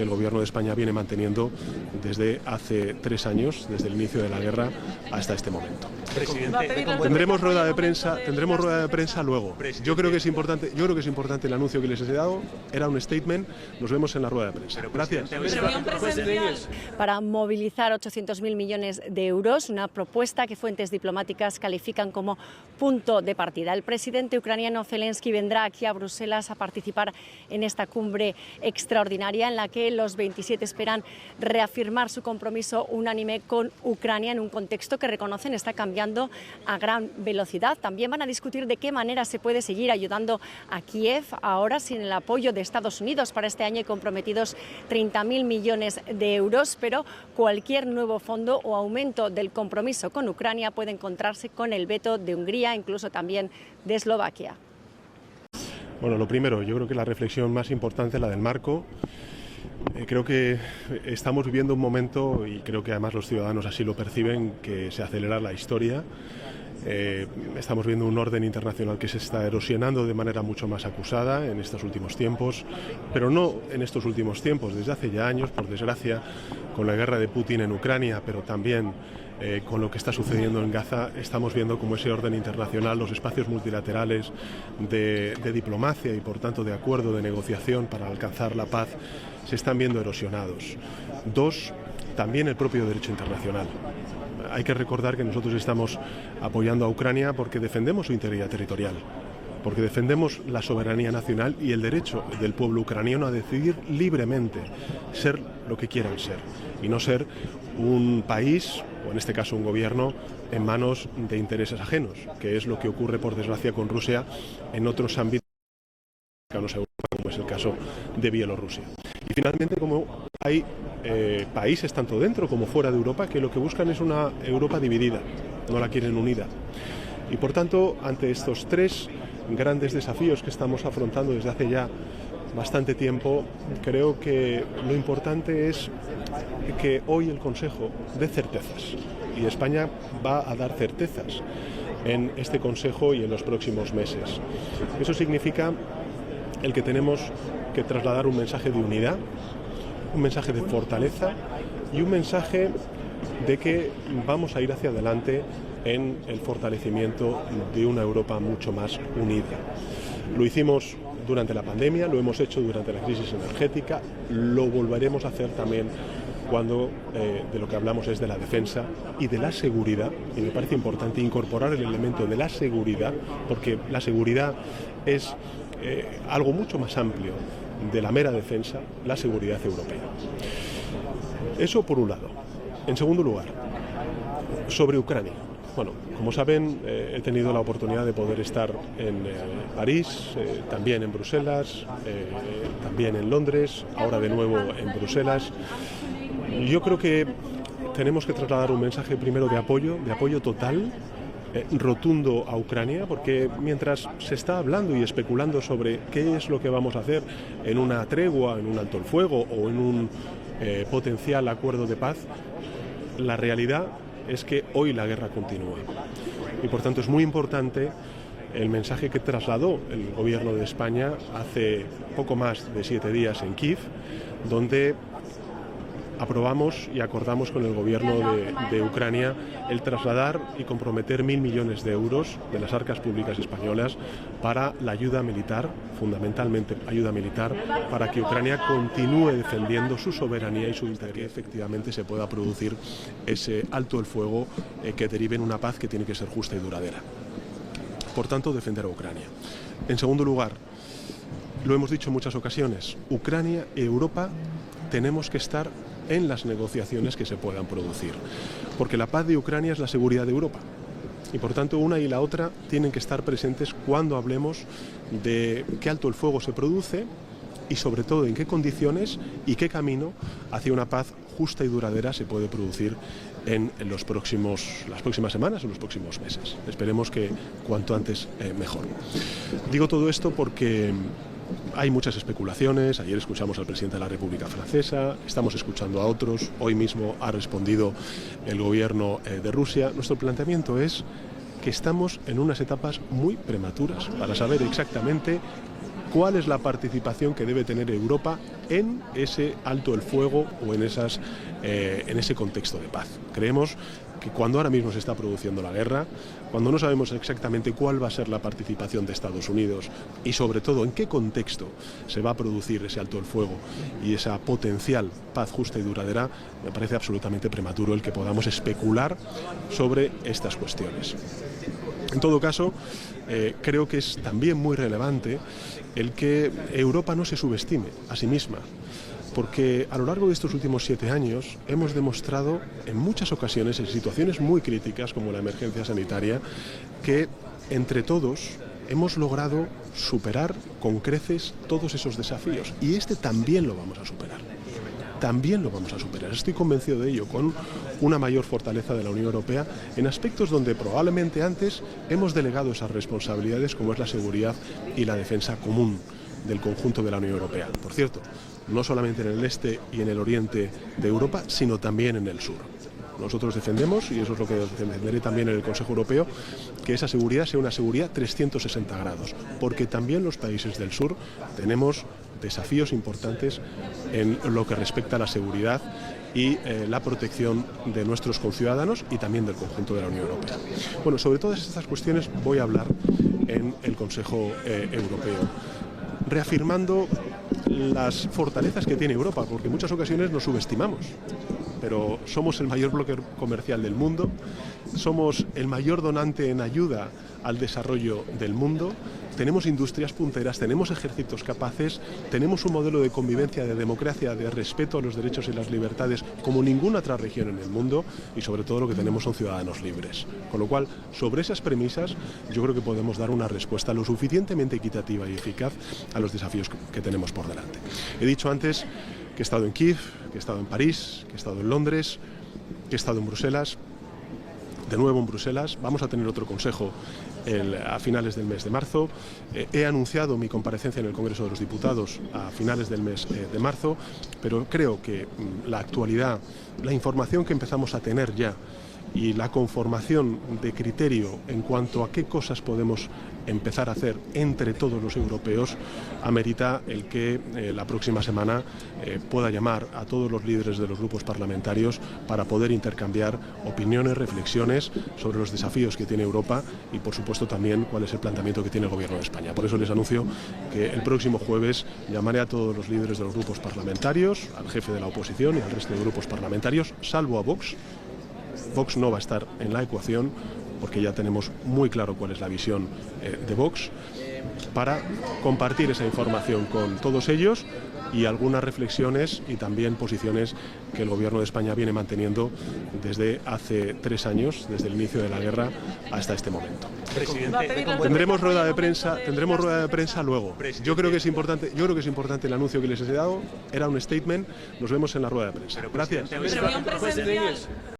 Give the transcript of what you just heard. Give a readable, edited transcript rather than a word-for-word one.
que el gobierno de España viene manteniendo desde hace 3 años, desde el inicio de la guerra hasta este momento. Tendremos rueda de prensa luego. Yo creo que es importante el anuncio que les he dado. Era un statement. Nos vemos en la rueda de prensa. Gracias. Para movilizar 800.000 millones de euros, una propuesta que fuentes diplomáticas califican como punto de partida. El presidente ucraniano Zelensky vendrá aquí a Bruselas a participar en esta cumbre extraordinaria en la que los 27 esperan reafirmar su compromiso unánime con Ucrania en un contexto que reconocen está cambiando a gran velocidad. También van a discutir de qué manera se puede seguir ayudando a Kiev ahora sin el apoyo de Estados Unidos. Para este año hay comprometidos 30.000 millones de euros, pero cualquier nuevo fondo o aumento del compromiso con Ucrania puede encontrarse con el veto de Hungría, incluso también de Eslovaquia. Bueno, lo primero, yo creo que la reflexión más importante es la del marco. Creo que estamos viviendo un momento, y creo que además los ciudadanos así lo perciben, que se acelera la historia. Estamos viendo un orden internacional que se está erosionando de manera mucho más acusada en estos últimos tiempos, pero no en estos últimos tiempos, desde hace ya años, por desgracia, con la guerra de Putin en Ucrania, pero también con lo que está sucediendo en Gaza. Estamos viendo cómo ese orden internacional, los espacios multilaterales de diplomacia y por tanto de acuerdo, de negociación para alcanzar la paz, se están viendo erosionados. 2, también el propio derecho internacional. Hay que recordar que nosotros estamos apoyando a Ucrania porque defendemos su integridad territorial, porque defendemos la soberanía nacional y el derecho del pueblo ucraniano a decidir libremente ser lo que quieran ser y no ser un país, o en este caso un gobierno, en manos de intereses ajenos, que es lo que ocurre por desgracia con Rusia en otros ámbitos cercanos a Europa, como es el caso de Bielorrusia. Y finalmente, como hay países tanto dentro como fuera de Europa que lo que buscan es una Europa dividida, no la quieren unida. Y por tanto, ante estos 3 grandes desafíos que estamos afrontando desde hace ya bastante tiempo, creo que lo importante es que hoy el Consejo dé certezas, y España va a dar certezas en este Consejo y en los próximos meses. Eso significa el que tenemos que trasladar un mensaje de unidad, un mensaje de fortaleza y un mensaje de que vamos a ir hacia adelante en el fortalecimiento de una Europa mucho más unida. Lo hicimos durante la pandemia, lo hemos hecho durante la crisis energética, lo volveremos a hacer también cuando de lo que hablamos es de la defensa y de la seguridad, y me parece importante incorporar el elemento de la seguridad, porque la seguridad es algo mucho más amplio de la mera defensa, la seguridad europea. Eso por un lado. En segundo lugar, sobre Ucrania. Bueno, como saben, he tenido la oportunidad de poder estar en París, también en Bruselas, también en Londres, ahora de nuevo en Bruselas. Yo creo que tenemos que trasladar un mensaje primero de apoyo total, rotundo a Ucrania, porque mientras se está hablando y especulando sobre qué es lo que vamos a hacer en una tregua, en un alto el fuego o en un potencial acuerdo de paz, la realidad es que hoy la guerra continúa. Y por tanto es muy importante el mensaje que trasladó el gobierno de España hace poco más de 7 días en Kiev, donde aprobamos y acordamos con el gobierno de Ucrania el trasladar y comprometer 1.000 millones de euros de las arcas públicas españolas para la ayuda militar, fundamentalmente ayuda militar, para que Ucrania continúe defendiendo su soberanía y su integridad, que efectivamente se pueda producir ese alto el fuego que derive en una paz que tiene que ser justa y duradera. Por tanto, defender a Ucrania. En segundo lugar, lo hemos dicho en muchas ocasiones, Ucrania y Europa tenemos que estar en las negociaciones que se puedan producir, porque la paz de Ucrania es la seguridad de Europa y por tanto una y la otra tienen que estar presentes cuando hablemos de qué alto el fuego se produce y sobre todo en qué condiciones y qué camino hacia una paz justa y duradera se puede producir en las próximas semanas o los próximos meses. Esperemos que cuanto antes mejor. Digo todo esto porque hay muchas especulaciones. Ayer escuchamos al presidente de la República Francesa, estamos escuchando a otros, hoy mismo ha respondido el gobierno de Rusia. Nuestro planteamiento es que estamos en unas etapas muy prematuras para saber exactamente cuál es la participación que debe tener Europa en ese alto el fuego o en ese contexto de paz. Creemos que cuando ahora mismo se está produciendo la guerra, cuando no sabemos exactamente cuál va a ser la participación de Estados Unidos y sobre todo en qué contexto se va a producir ese alto el fuego y esa potencial paz justa y duradera, me parece absolutamente prematuro el que podamos especular sobre estas cuestiones. En todo caso, creo que es también muy relevante el que Europa no se subestime a sí misma, porque a lo largo de estos últimos 7 años hemos demostrado en muchas ocasiones, en situaciones muy críticas como la emergencia sanitaria, que entre todos hemos logrado superar con creces todos esos desafíos, y este también lo vamos a superar. También lo vamos a superar. Estoy convencido de ello, con una mayor fortaleza de la Unión Europea en aspectos donde probablemente antes hemos delegado esas responsabilidades, como es la seguridad y la defensa común del conjunto de la Unión Europea. Por cierto, no solamente en el este y en el oriente de Europa, sino también en el sur. Nosotros defendemos, y eso es lo que defenderé también en el Consejo Europeo, que esa seguridad sea una seguridad 360 grados, porque también los países del sur tenemos desafíos importantes en lo que respecta a la seguridad y la protección de nuestros conciudadanos y también del conjunto de la Unión Europea. Bueno, sobre todas estas cuestiones voy a hablar en el Consejo Europeo, reafirmando las fortalezas que tiene Europa, porque en muchas ocasiones nos subestimamos, pero somos el mayor bloque comercial del mundo, somos el mayor donante en ayuda al desarrollo del mundo, tenemos industrias punteras, tenemos ejércitos capaces, tenemos un modelo de convivencia, de democracia, de respeto a los derechos y las libertades como ninguna otra región en el mundo, y sobre todo lo que tenemos son ciudadanos libres. Con lo cual, sobre esas premisas, yo creo que podemos dar una respuesta lo suficientemente equitativa y eficaz a los desafíos que tenemos por delante. He dicho antes que he estado en Kiev, que he estado en París, que he estado en Londres, que he estado en Bruselas. De nuevo en Bruselas, vamos a tener otro consejo a finales del mes de marzo. He anunciado mi comparecencia en el Congreso de los Diputados a finales del mes de marzo, pero creo que la actualidad, la información que empezamos a tener ya y la conformación de criterio en cuanto a qué cosas podemos empezar a hacer entre todos los europeos amerita el que la próxima semana pueda llamar a todos los líderes de los grupos parlamentarios para poder intercambiar opiniones, reflexiones sobre los desafíos que tiene Europa y, por supuesto, también cuál es el planteamiento que tiene el Gobierno de España. Por eso les anuncio que el próximo jueves llamaré a todos los líderes de los grupos parlamentarios, al jefe de la oposición y al resto de grupos parlamentarios, salvo a Vox. Vox no va a estar en la ecuación porque ya tenemos muy claro cuál es la visión de Vox, para compartir esa información con todos ellos y algunas reflexiones y también posiciones que el Gobierno de España viene manteniendo desde hace 3 años, desde el inicio de la guerra hasta este momento. Tendremos rueda de prensa luego. Yo creo que es importante el anuncio que les he dado. Era un statement. Nos vemos en la rueda de prensa. Gracias.